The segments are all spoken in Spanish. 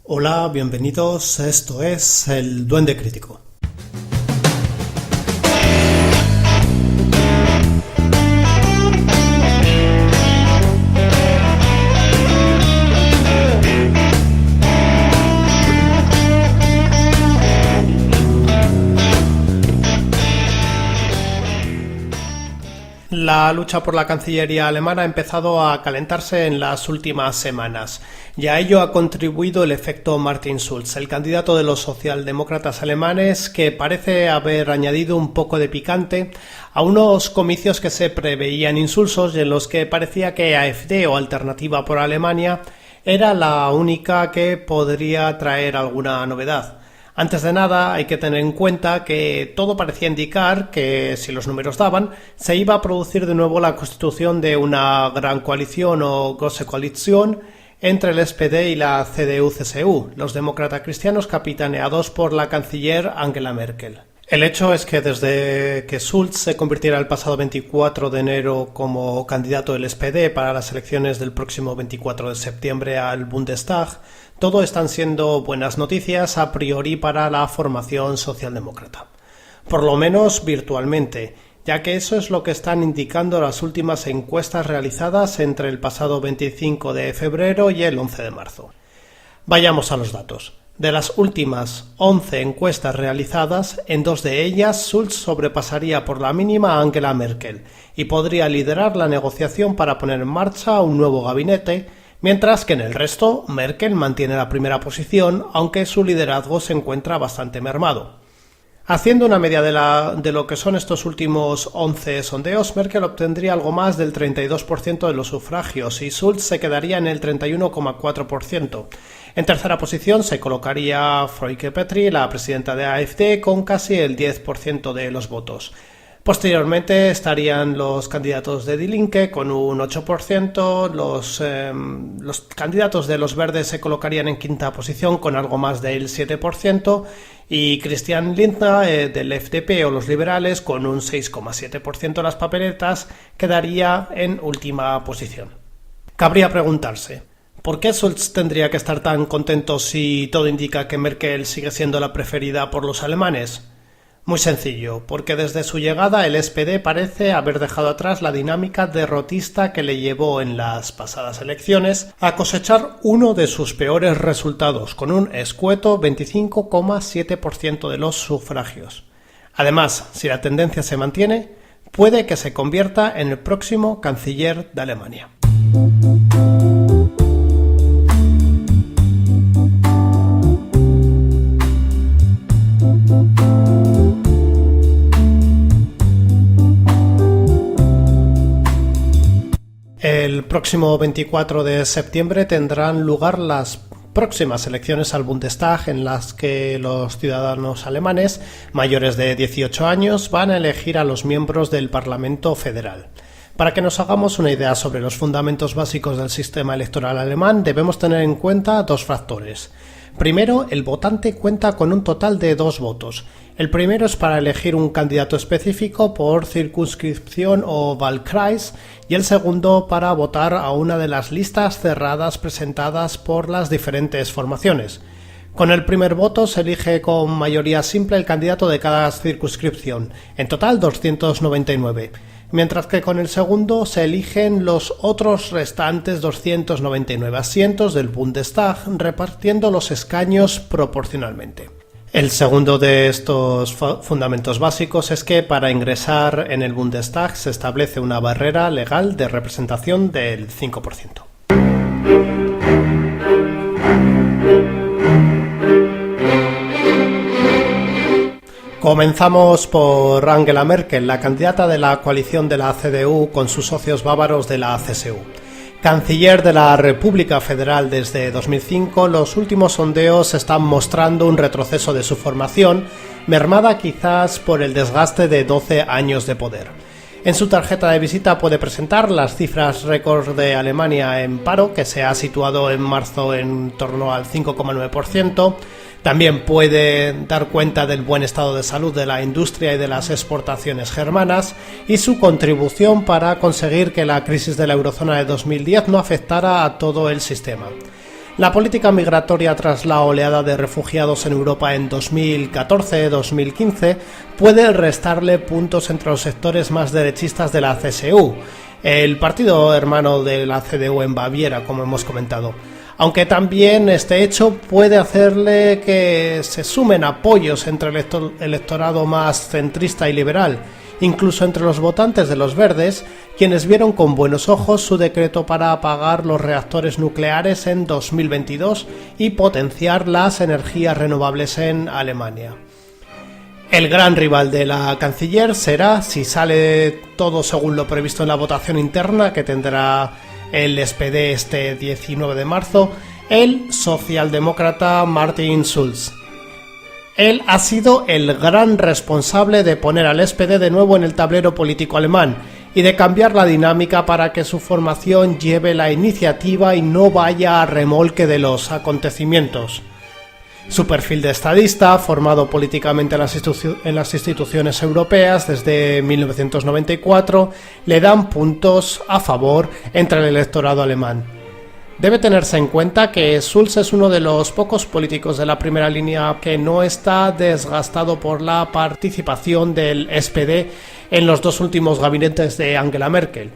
Hola, bienvenidos, esto es El Duende Crítico. La lucha por la Cancillería alemana ha empezado a calentarse en las últimas semanas y a ello ha contribuido el efecto Martin Schulz, el candidato de los socialdemócratas alemanes, que parece haber añadido un poco de picante a unos comicios que se preveían insulsos y en los que parecía que AfD o Alternativa por Alemania era la única que podría traer alguna novedad. Antes de nada, hay que tener en cuenta que todo parecía indicar que, si los números daban, se iba a producir de nuevo la constitución de una gran coalición o Große Koalition entre el SPD y la CDU-CSU, los demócratas cristianos capitaneados por la canciller Angela Merkel. El hecho es que desde que Schulz se convirtiera el pasado 24 de enero como candidato del SPD para las elecciones del próximo 24 de septiembre al Bundestag, todo están siendo buenas noticias a priori para la formación socialdemócrata. Por lo menos virtualmente, ya que eso es lo que están indicando las últimas encuestas realizadas entre el pasado 25 de febrero y el 11 de marzo. Vayamos a los datos. De las últimas 11 encuestas realizadas, en 2 de ellas Schulz sobrepasaría por la mínima a Angela Merkel y podría liderar la negociación para poner en marcha un nuevo gabinete, mientras que en el resto Merkel mantiene la primera posición, aunque su liderazgo se encuentra bastante mermado. Haciendo una media de lo que son estos últimos 11 sondeos, Merkel obtendría algo más del 32% de los sufragios y Schulz se quedaría en el 31,4%. En tercera posición se colocaría Frauke Petry, la presidenta de AfD, con casi el 10% de los votos. Posteriormente estarían los candidatos de Die Linke con un 8%, los candidatos de los Verdes se colocarían en quinta posición con algo más del 7% y Christian Lindner del FDP o los liberales con un 6,7% de las papeletas quedaría en última posición. Cabría preguntarse, ¿por qué Schulz tendría que estar tan contento si todo indica que Merkel sigue siendo la preferida por los alemanes? Muy sencillo, porque desde su llegada el SPD parece haber dejado atrás la dinámica derrotista que le llevó en las pasadas elecciones a cosechar uno de sus peores resultados, con un escueto 25,7% de los sufragios. Además, si la tendencia se mantiene, puede que se convierta en el próximo canciller de Alemania. El próximo 24 de septiembre tendrán lugar las próximas elecciones al Bundestag, en las que los ciudadanos alemanes mayores de 18 años van a elegir a los miembros del Parlamento Federal. Para que nos hagamos una idea sobre los fundamentos básicos del sistema electoral alemán, debemos tener en cuenta dos factores. Primero, el votante cuenta con un total de 2 votos. El primero es para elegir un candidato específico por circunscripción o Wahlkreis y el segundo para votar a una de las listas cerradas presentadas por las diferentes formaciones. Con el primer voto se elige con mayoría simple el candidato de cada circunscripción, en total 299. Mientras que con el segundo se eligen los otros restantes 299 asientos del Bundestag, repartiendo los escaños proporcionalmente. El segundo de estos fundamentos básicos es que para ingresar en el Bundestag se establece una barrera legal de representación del 5%. Comenzamos por Angela Merkel, la candidata de la coalición de la CDU con sus socios bávaros de la CSU. Canciller de la República Federal desde 2005, los últimos sondeos están mostrando un retroceso de su formación, mermada quizás por el desgaste de 12 años de poder. En su tarjeta de visita puede presentar las cifras récord de Alemania en paro, que se ha situado en marzo en torno al 5,9%. También puede dar cuenta del buen estado de salud de la industria y de las exportaciones germanas y su contribución para conseguir que la crisis de la eurozona de 2010 no afectara a todo el sistema. La política migratoria tras la oleada de refugiados en Europa en 2014-2015 puede restarle puntos entre los sectores más derechistas de la CSU, el partido hermano de la CDU en Baviera, como hemos comentado. Aunque también este hecho puede hacerle que se sumen apoyos entre el electorado más centrista y liberal, incluso entre los votantes de los verdes, quienes vieron con buenos ojos su decreto para apagar los reactores nucleares en 2022 y potenciar las energías renovables en Alemania. El gran rival de la canciller será, si sale todo según lo previsto en la votación interna que tendrá el SPD este 19 de marzo, el socialdemócrata Martin Schulz. Él ha sido el gran responsable de poner al SPD de nuevo en el tablero político alemán y de cambiar la dinámica para que su formación lleve la iniciativa y no vaya a remolque de los acontecimientos. Su perfil de estadista, formado políticamente en las instituciones europeas desde 1994, le dan puntos a favor entre el electorado alemán. Debe tenerse en cuenta que Schulz es uno de los pocos políticos de la primera línea que no está desgastado por la participación del SPD en los dos últimos gabinetes de Angela Merkel.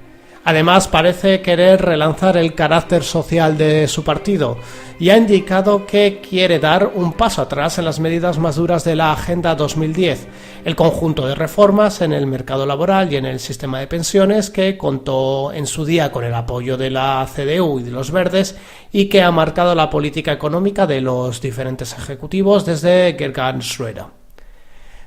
Además, parece querer relanzar el carácter social de su partido y ha indicado que quiere dar un paso atrás en las medidas más duras de la Agenda 2010, el conjunto de reformas en el mercado laboral y en el sistema de pensiones que contó en su día con el apoyo de la CDU y de los Verdes y que ha marcado la política económica de los diferentes ejecutivos desde Gerhard Schröder.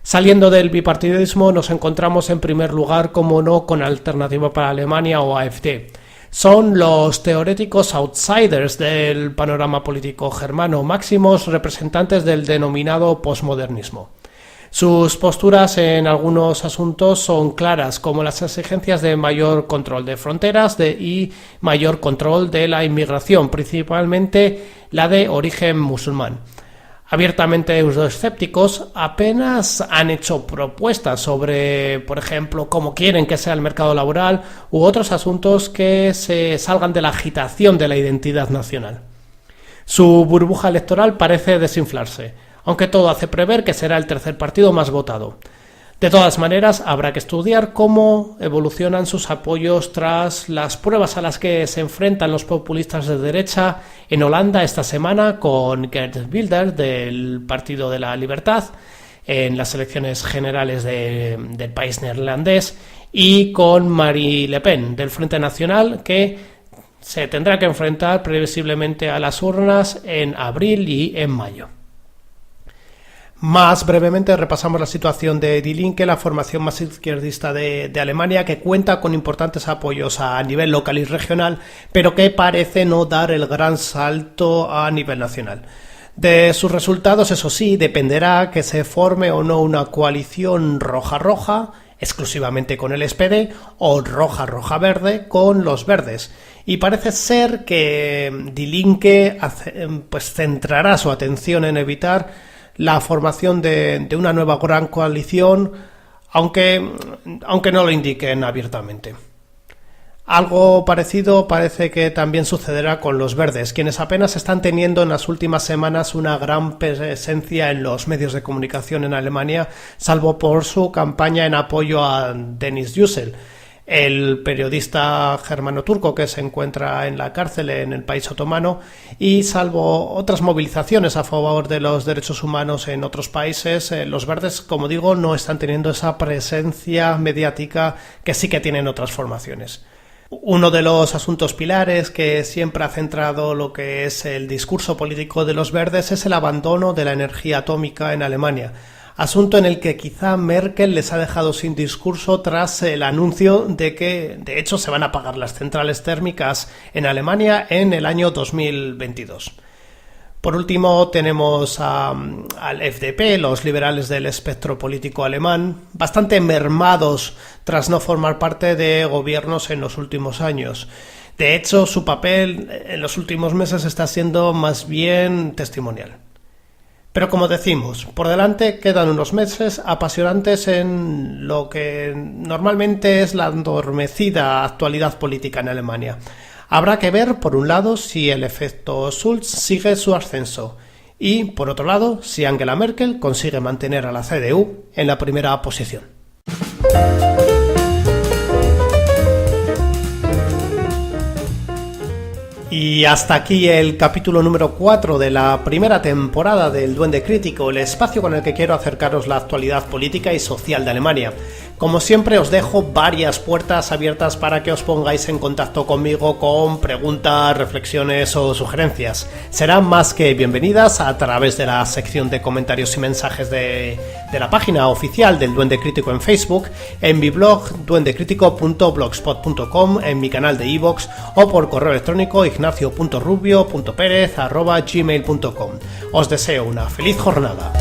Saliendo del bipartidismo nos encontramos en primer lugar, como no, con Alternativa para Alemania o AfD. Son los teóricos outsiders del panorama político germano, máximos representantes del denominado posmodernismo. Sus posturas en algunos asuntos son claras, como las exigencias de mayor control de fronteras y mayor control de la inmigración, principalmente la de origen musulmán. Abiertamente euroescépticos, apenas han hecho propuestas sobre, por ejemplo, cómo quieren que sea el mercado laboral u otros asuntos que se salgan de la agitación de la identidad nacional. Su burbuja electoral parece desinflarse, aunque todo hace prever que será el tercer partido más votado. De todas maneras, habrá que estudiar cómo evolucionan sus apoyos tras las pruebas a las que se enfrentan los populistas de derecha en Holanda esta semana con Geert Wilders del Partido de la Libertad en las elecciones generales del país neerlandés y con Marine Le Pen del Frente Nacional, que se tendrá que enfrentar previsiblemente a las urnas en abril y en mayo. Más brevemente repasamos la situación de Die Linke, la formación más izquierdista de Alemania, que cuenta con importantes apoyos a nivel local y regional, pero que parece no dar el gran salto a nivel nacional. De sus resultados, eso sí, dependerá que se forme o no una coalición roja-roja, exclusivamente con el SPD, o roja-roja-verde con los verdes. Y parece ser que Die Linke centrará su atención en evitar la formación de una nueva gran coalición, aunque no lo indiquen abiertamente. Algo parecido parece que también sucederá con los verdes, quienes apenas están teniendo en las últimas semanas una gran presencia en los medios de comunicación en Alemania, salvo por su campaña en apoyo a Dennis Yücel, el periodista germano-turco que se encuentra en la cárcel en el país otomano, y salvo otras movilizaciones a favor de los derechos humanos en otros países, los verdes, como digo, no están teniendo esa presencia mediática que sí que tienen otras formaciones. Uno de los asuntos pilares que siempre ha centrado lo que es el discurso político de los verdes es el abandono de la energía atómica en Alemania, asunto en el que quizá Merkel les ha dejado sin discurso tras el anuncio de que, de hecho, se van a apagar las centrales térmicas en Alemania en el año 2022. Por último, tenemos al FDP, los liberales del espectro político alemán, bastante mermados tras no formar parte de gobiernos en los últimos años. De hecho, su papel en los últimos meses está siendo más bien testimonial. Pero como decimos, por delante quedan unos meses apasionantes en lo que normalmente es la adormecida actualidad política en Alemania. Habrá que ver, por un lado, si el efecto Schulz sigue su ascenso y, por otro lado, si Angela Merkel consigue mantener a la CDU en la primera posición. Y hasta aquí el capítulo número 4 de la primera temporada del Duende Crítico, el espacio con el que quiero acercaros la actualidad política y social de Alemania. Como siempre, os dejo varias puertas abiertas para que os pongáis en contacto conmigo con preguntas, reflexiones o sugerencias. Serán más que bienvenidas a través de la sección de comentarios y mensajes de la página oficial del Duende Crítico en Facebook, en mi blog duendecritico.blogspot.com, en mi canal de iVoox o por correo electrónico ignacio.rubio.perez@gmail.com. Os deseo una feliz jornada.